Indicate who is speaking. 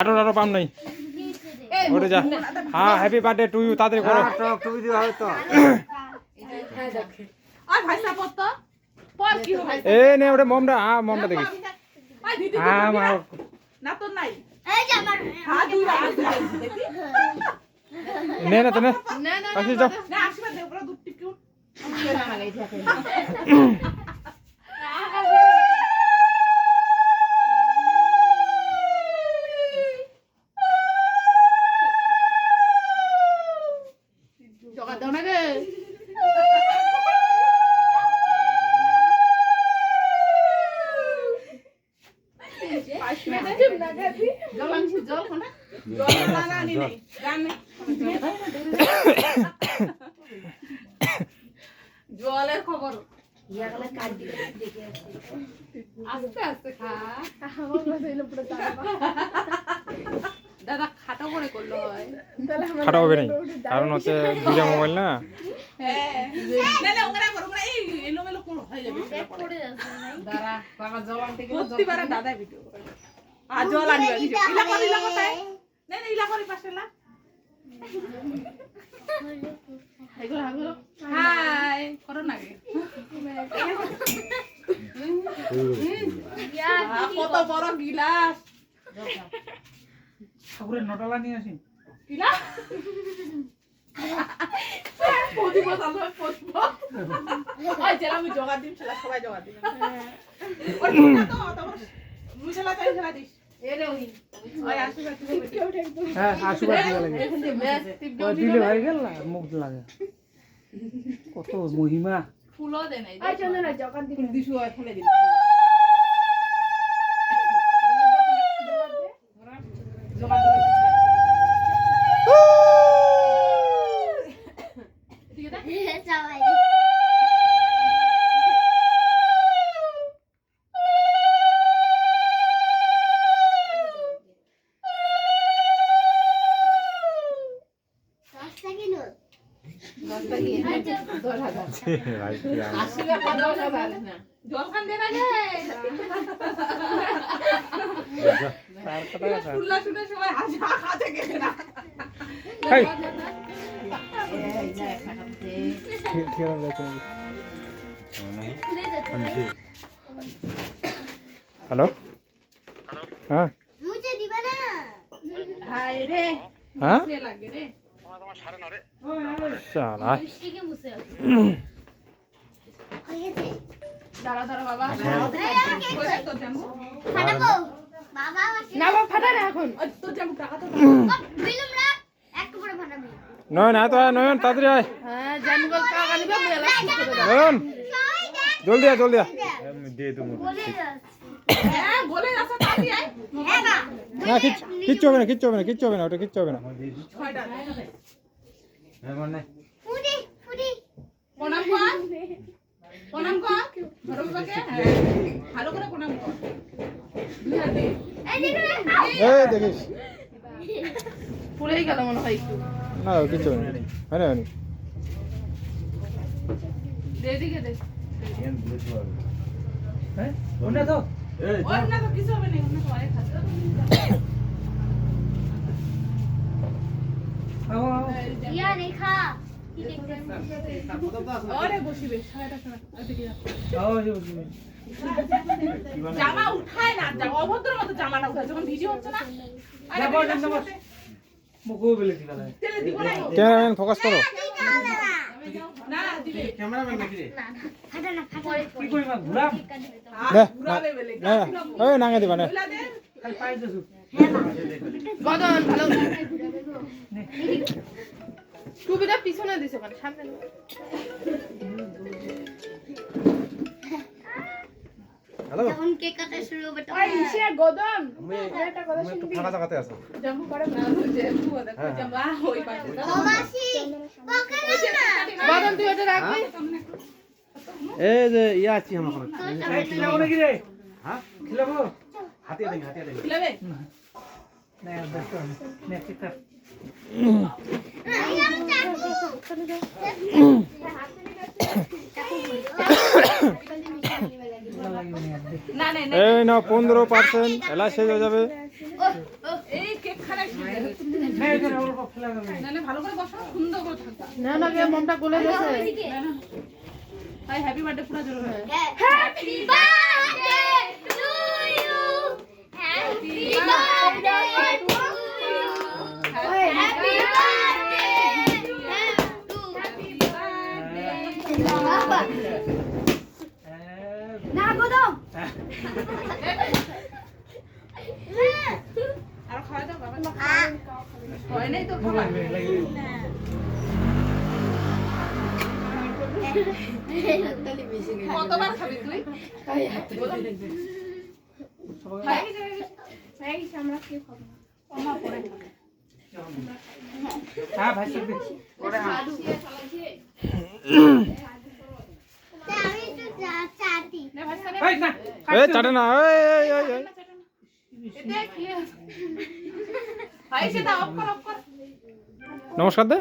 Speaker 1: আরো পাম নাই ওরে যা হ্যাঁ হ্যাপি বার্থডে টু ইউ তাড়াতাড়ি করো
Speaker 2: টুপি দিবা হয়তো
Speaker 3: আর ভাই সাপোর্ট তো পর কি হবে
Speaker 1: এই নে ওটা মমটা হ্যাঁ মমটা দেখিস
Speaker 3: আই দিদি
Speaker 1: হ্যাঁ মা
Speaker 3: না তো নাই
Speaker 4: এই যে আমার
Speaker 3: হ্যাঁ দুই দেখি
Speaker 1: নে না তো নে
Speaker 3: না না
Speaker 1: আসি যাও
Speaker 3: না আশীর্বাদ দে ওরা দুধ টিকিউ জগা দাও না রে জল কোনা জল না নি নাই গান জলের খবর
Speaker 4: ইয়াগলা কাট দিয়ে দেখে
Speaker 3: আস্তে আস্তে খা দাদা খাটো করে করলো হয়
Speaker 1: খাটা হবে নাই কারণ হচ্ছে দুইটা মোবাইল না
Speaker 3: না না ওখানে করো ওখানে এই এলোমেলো কোন হয়ে যাবে
Speaker 4: পড়ে যাচ্ছে নাই
Speaker 3: দাঁড়া বাবা জল থেকে প্রতিবার দাদা ভিডিও করে আর জল আনিবা ইলা কোথায় না না ইলা করে পাশে না এগুলো এগুলো হাই করো না গে
Speaker 4: ইয়া
Speaker 3: কত বড় গিলাস
Speaker 2: ঠাকুরের নটালা নিয়ে আসি
Speaker 3: গিলাস পদি বসালো পদি ওই যেটা আমি জগা দিম সেটা সবাই জগা দিবে ওর তো তোমার মুছলা চাই সেটা দিস এরে ওই ওই আশীর্বাদ দিবে
Speaker 2: হ্যাঁ আশীর্বাদ দিবা লাগে ওই দিলে হয়ে গেল না মুখ লাগে কত মহিমা
Speaker 3: ফুলও দে নাই
Speaker 4: আই চন্দন জগৎ দিন
Speaker 3: দিশু ওই ফুলে দিন জগা দিবে ঠিক আছে
Speaker 4: সবাই রাস্তা কি নো
Speaker 3: 10,000 আশীর্বাদ 10,000 না জল খান দে না রে ফুললা শুনে সবাই হাসা খাতে গেছে না
Speaker 1: হেই হ্যালো হ্যাঁ
Speaker 4: মুঝে দিবা না
Speaker 3: হাই রে
Speaker 1: হ্যাঁ
Speaker 3: সে লাগে রে
Speaker 1: শালা
Speaker 4: বৃষ্টিকে মুছে আছে হয়েছে
Speaker 3: দাঁড়া দাঁড়া বাবা ওই তো জামু
Speaker 4: ফাটাবো বাবা
Speaker 3: না বাবা ফাটা না এখন ওই তো জামু টাকা তো
Speaker 4: বিলুম রাখ একটু পরে ফাটাবি
Speaker 1: নয়ন আয় তো আয় নয়ন তাড়াতাড়ি আয়
Speaker 3: হ্যাঁ জামুগল টাকা নিবে মেলা করে দাও
Speaker 1: নয়ন জলদি আয় জলদি আয়
Speaker 4: বলে যাচ্ছে
Speaker 3: হ্যাঁ বলে আসা তাড়াতাড়ি আয়
Speaker 4: হ্যাঁ না
Speaker 1: না কিচ্ছু হবে না কিচ্ছু হবে না কিচ্ছু হবে না ওটা কিচ্ছু হবে না
Speaker 3: ছয়টা
Speaker 4: ফুডি ফুডি
Speaker 3: প্রণাম কর প্রণাম কর বড় বাবাকে ভালো করে প্রণাম কর দুই হাত দিয়ে
Speaker 4: এই দেখো
Speaker 1: এই দেখিস
Speaker 3: পড়েই গেল মনে হয় একটু
Speaker 1: না কিচ্ছু হবে না হয় না হয়নি
Speaker 3: দে দিকে দে
Speaker 2: হ্যাঁ ওটা তো
Speaker 3: ওর না তো কিছু হবে না ওর না তো অনেক খাচ্ছে
Speaker 2: আও আও
Speaker 4: ইয়া রেখা কি দেখতেছ
Speaker 3: ওরে বসিবে ছয়টা ছয়টা আর দেখি
Speaker 2: আও
Speaker 3: জামা উঠায় না জামা অভদ্র মতো জামাটা উঠায় যখন ভিডিও হচ্ছে না আরে
Speaker 2: যাবো, যাবো। মুখও বলে দিলা
Speaker 3: তেলে দিব না
Speaker 1: ক্যামেরাম্যান ফোকাস করো
Speaker 3: না দিবে
Speaker 2: ক্যামেরাম্যান নাকি রে
Speaker 4: ফাটা না ফাটা
Speaker 2: কি কইবা ঘুরাম
Speaker 1: দে
Speaker 3: ঘুরাবে বলে
Speaker 1: না ওই নাঙ্গে দিবা না
Speaker 3: ওইলা দে
Speaker 2: খালি পাই দেছু
Speaker 3: বদন ভালো টুপিটা পিছনে দিছো মানে সামনে না
Speaker 1: হ্যালো
Speaker 4: যখন কেক কাটা শুরু হবে তখন
Speaker 3: ওই সে গদন
Speaker 1: আমি একটু ফাঁকা জায়গাতে আছি
Speaker 3: জামু করে না যে তুই দেখো জামা ওই পাশে
Speaker 4: ও মাসি পকেটে না
Speaker 3: বদন তুই ওটা রাখবি
Speaker 2: এই যে ইয়া আছি আমার এই কিলাবো নাকি রে হ্যাঁ কিলাবো হাতিয়া দেন
Speaker 3: খিলাবে
Speaker 2: না দেখো নে কিতা
Speaker 3: না না
Speaker 1: এই নাও 15% এলা শেষ হয়ে যাবে
Speaker 3: এই
Speaker 2: না এখানে ওর উপর ফেলা যাবে না।
Speaker 3: নাহলে ভালো করে বসো সুন্দর করে থাকবা
Speaker 5: না না কে মনটা গলে গেছে
Speaker 3: ভাই হ্যাপি বার্থডে পুরো জোরে হয়
Speaker 4: happy birthday to you happy birthday to you happy birthday happy birthday বাবা না গোদম
Speaker 3: আর খাওয়া দাও বাবা হয় নাই তো খাওয়া কতবার খাবি তুই
Speaker 2: হ্যাঁ ভাই সব দেখছি
Speaker 4: আমি তো চাটি
Speaker 2: এই না
Speaker 1: এই চাটে না এই
Speaker 3: ভাই সেটা অফ কর
Speaker 1: নমস্কার দে